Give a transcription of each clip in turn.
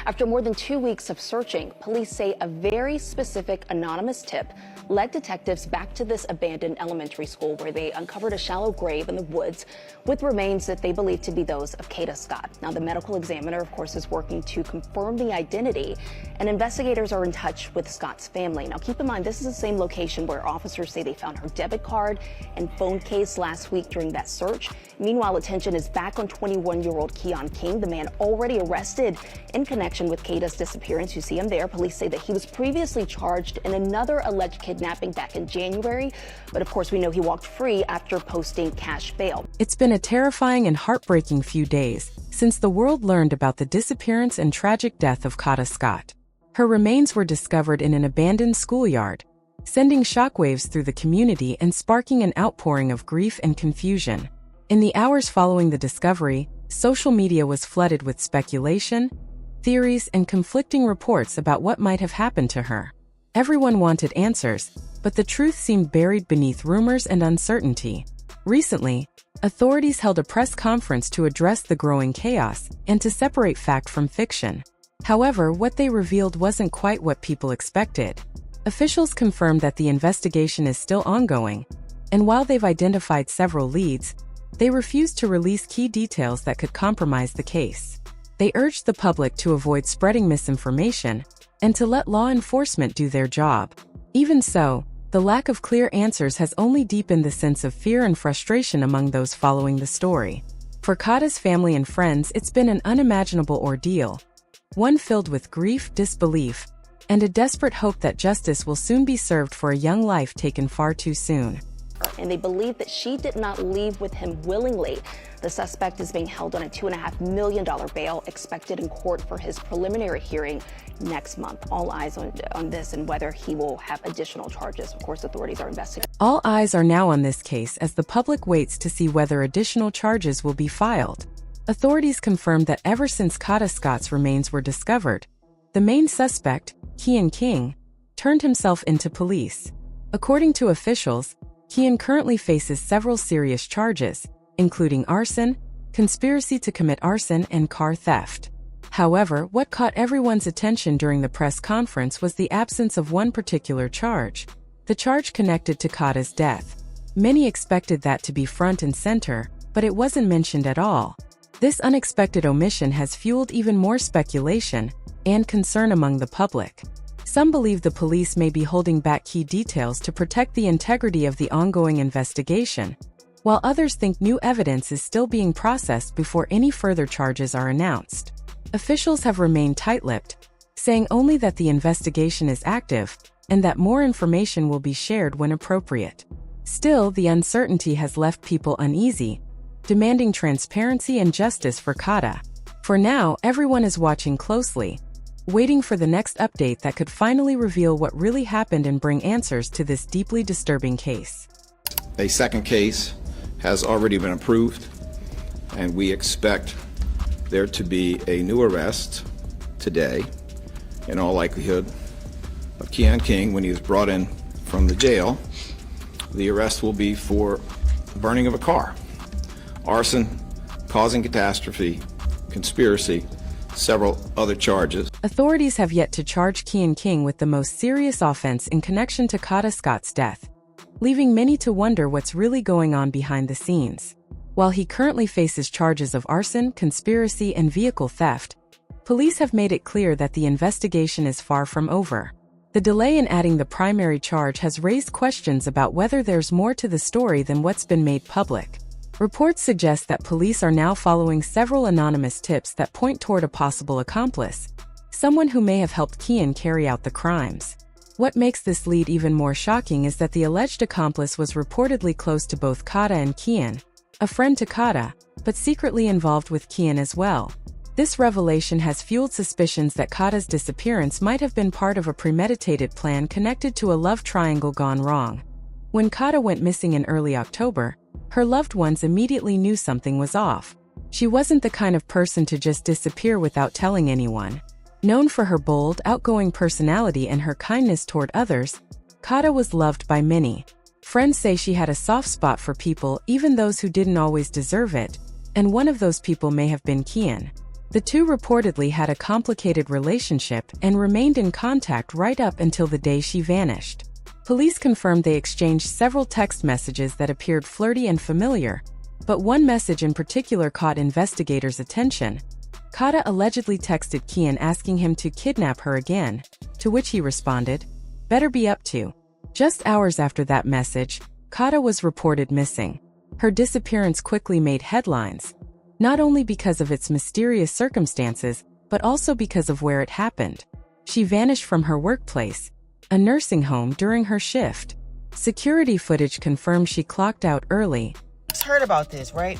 After more than 2 weeks of searching, police say a very specific anonymous tip led detectives back to this abandoned elementary school where they uncovered a shallow grave in the woods with remains that they believe to be those of Kada Scott. Now, the medical examiner, of course, is working to confirm the identity, and investigators are in touch with Scott's family. Now, keep in mind, this is the same location where officers say they found her debit card and phone case last week during that search. Meanwhile, attention is back on 21-year-old Keon King, the man already arrested in connection with Kada's disappearance. You see him there. Police say that he was previously charged in another alleged kidnapping back in January, but of course we know he walked free after posting cash bail. It's been a terrifying and heartbreaking few days since the world learned about the disappearance and tragic death of Kada Scott. Her remains were discovered in an abandoned schoolyard, sending shockwaves through the community and sparking an outpouring of grief and confusion. In the hours following the discovery, social media was flooded with speculation, theories, and conflicting reports about what might have happened to her. Everyone wanted answers, but the truth seemed buried beneath rumors and uncertainty. Recently, authorities held a press conference to address the growing chaos and to separate fact from fiction. However, what they revealed wasn't quite what people expected. Officials confirmed that the investigation is still ongoing, and while they've identified several leads, they refused to release key details that could compromise the case. They urged the public to avoid spreading misinformation and to let law enforcement do their job. Even so, the lack of clear answers has only deepened the sense of fear and frustration among those following the story. For Kada's family and friends, it's been an unimaginable ordeal, one filled with grief, disbelief, and a desperate hope that justice will soon be served for a young life taken far too soon. And they believe that she did not leave with him willingly. The suspect is being held on a $2.5 million bail, expected in court for his preliminary hearing next month. All eyes on this and whether he will have additional charges. Of course, authorities are investigating. All eyes are now on this case as the public waits to see whether additional charges will be filed. Authorities confirmed that ever since Kada Scott's remains were discovered, the main suspect, King Keon, turned himself into police. According to officials, Keon currently faces several serious charges, including arson, conspiracy to commit arson, and car theft. However, what caught everyone's attention during the press conference was the absence of one particular charge, the charge connected to Kada's death. Many expected that to be front and center, but it wasn't mentioned at all. This unexpected omission has fueled even more speculation and concern among the public. Some believe the police may be holding back key details to protect the integrity of the ongoing investigation, while others think new evidence is still being processed before any further charges are announced. Officials have remained tight-lipped, saying only that the investigation is active and that more information will be shared when appropriate. Still, the uncertainty has left people uneasy, demanding transparency and justice for Kada. For now, everyone is watching closely, waiting for the next update that could finally reveal what really happened and bring answers to this deeply disturbing case. A second case has already been approved, and we expect there to be a new arrest today, in all likelihood, of Keon King when he is brought in from the jail. The arrest will be for burning of a car, arson, causing catastrophe, conspiracy, several other charges. Authorities have yet to charge Keon King with the most serious offense in connection to Kada Scott's death, leaving many to wonder what's really going on behind the scenes. While he currently faces charges of arson, conspiracy, and vehicle theft, police have made it clear that the investigation is far from over. The delay in adding the primary charge has raised questions about whether there's more to the story than what's been made public. Reports suggest that police are now following several anonymous tips that point toward a possible accomplice, someone who may have helped Keon carry out the crimes. What makes this lead even more shocking is that the alleged accomplice was reportedly close to both Kada and Keon, a friend to Kada, but secretly involved with Keon as well. This revelation has fueled suspicions that Kada's disappearance might have been part of a premeditated plan connected to a love triangle gone wrong. When Kada went missing in early October, her loved ones immediately knew something was off. She wasn't the kind of person to just disappear without telling anyone. Known for her bold, outgoing personality and her kindness toward others, Kada was loved by many. Friends say she had a soft spot for people, even those who didn't always deserve it, and one of those people may have been Keon. The two reportedly had a complicated relationship and remained in contact right up until the day she vanished. Police confirmed they exchanged several text messages that appeared flirty and familiar, but one message in particular caught investigators' attention. Kada allegedly texted Keon asking him to kidnap her again, to which he responded, "Better be up to." Just hours after that message, Kada was reported missing. Her disappearance quickly made headlines, not only because of its mysterious circumstances, but also because of where it happened. She vanished from her workplace, a nursing home, during her shift. Security footage confirmed she clocked out early. I heard about this, right?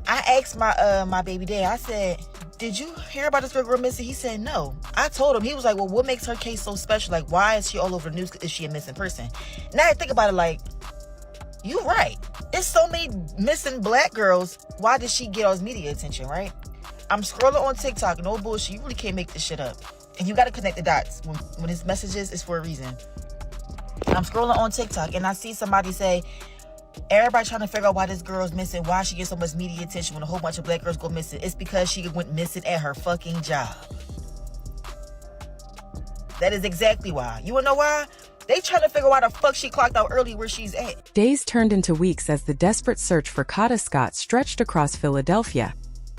I asked my baby dad, I said, "Did you hear about this girl missing?" He said no. I told him, he was like, "Well, what makes her case so special? Like, why is she all over the news? Is she a missing person?" Now I think about it, like, you right. There's so many missing black girls. Why did she get all this media attention, right? I'm scrolling on TikTok, no bullshit. You really can't make this shit up. And you got to connect the dots. When it's messages, it's for a reason. I'm scrolling on TikTok and I see somebody say, everybody trying to figure out why this girl's missing, why she gets so much media attention when a whole bunch of black girls go missing. It's because she went missing at her fucking job. That is exactly why. You wanna know why? They trying to figure out why the fuck she clocked out early where she's at. Days turned into weeks as the desperate search for Kada Scott stretched across Philadelphia,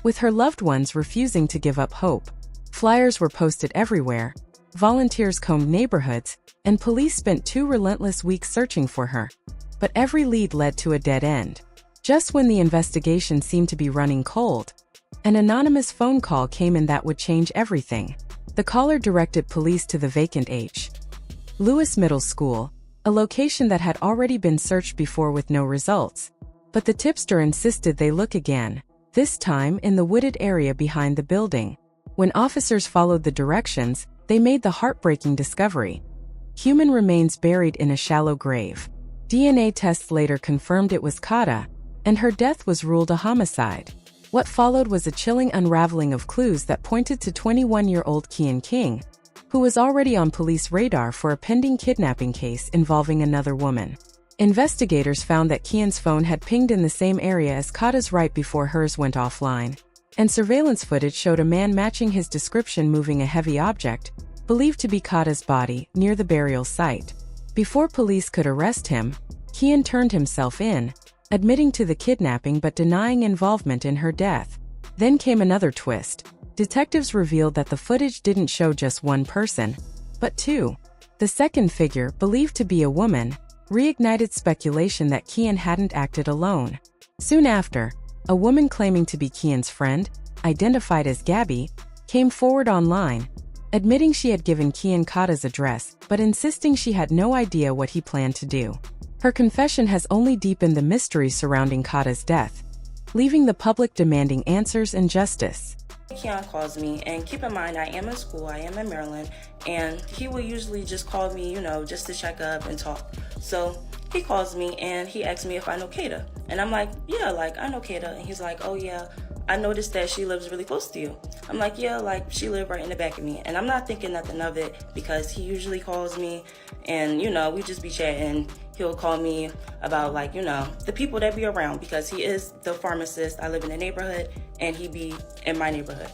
with her loved ones refusing to give up hope. Flyers were posted everywhere, volunteers combed neighborhoods, and police spent 2 relentless weeks searching for her. But every lead led to a dead end. Just when the investigation seemed to be running cold, an anonymous phone call came in that would change everything. The caller directed police to the vacant H. Lewis Middle School, a location that had already been searched before with no results. But the tipster insisted they look again, this time in the wooded area behind the building. When officers followed the directions, they made the heartbreaking discovery: human remains buried in a shallow grave. DNA tests later confirmed it was Kada, and her death was ruled a homicide. What followed was a chilling unraveling of clues that pointed to 21-year-old King Keon, who was already on police radar for a pending kidnapping case involving another woman. Investigators found that Keon's phone had pinged in the same area as Kada's right before hers went offline, and surveillance footage showed a man matching his description moving a heavy object, believed to be Kada's body, near the burial site. Before police could arrest him, Keon turned himself in, admitting to the kidnapping but denying involvement in her death. Then came another twist. Detectives revealed that the footage didn't show just one person, but two. The second figure, believed to be a woman, reignited speculation that Keon hadn't acted alone. Soon after, a woman claiming to be Keon's friend, identified as Gabby, came forward online, admitting she had given Keon Kada's address, but insisting she had no idea what he planned to do. Her confession has only deepened the mystery surrounding Kada's death, leaving the public demanding answers and justice. Keon calls me, and keep in mind, I am in school, I am in Maryland, and he will usually just call me, just to check up and talk. So he calls me and he asks me if I know Kada. And I'm like, yeah, I know Kada. And he's like, oh yeah, I noticed that she lives really close to you. I'm like, yeah, she lived right in the back of me. And I'm not thinking nothing of it because he usually calls me and, we just be chatting. He'll call me about the people that be around because he is the pharmacist. I live in the neighborhood and he be in my neighborhood.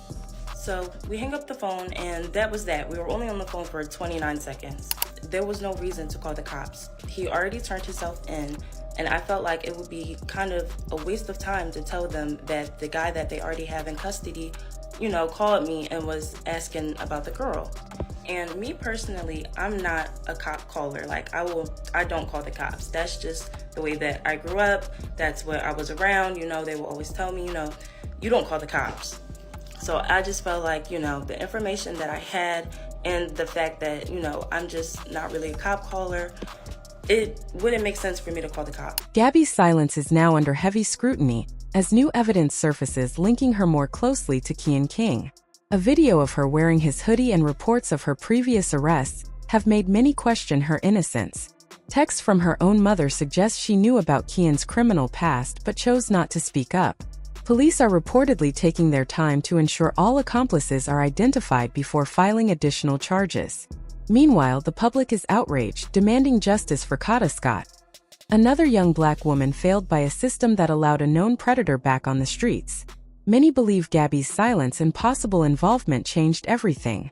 So we hang up the phone and that was that. We were only on the phone for 29 seconds. There was no reason to call the cops. He already turned himself in, and I felt like it would be kind of a waste of time to tell them that the guy that they already have in custody, called me and was asking about the girl. And me personally, I'm not a cop caller. I don't call the cops. That's just the way that I grew up. That's what I was around. They will always tell me, you don't call the cops. So I just felt like, the information that I had and the fact that, I'm just not really a cop caller, it wouldn't make sense for me to call the cops. Gabby's silence is now under heavy scrutiny as new evidence surfaces linking her more closely to King Keon. A video of her wearing his hoodie and reports of her previous arrests have made many question her innocence. Texts from her own mother suggest she knew about Keon's criminal past but chose not to speak up. Police are reportedly taking their time to ensure all accomplices are identified before filing additional charges. Meanwhile, the public is outraged, demanding justice for Kada Scott, another young black woman failed by a system that allowed a known predator back on the streets. Many believe Gabby's silence and possible involvement changed everything.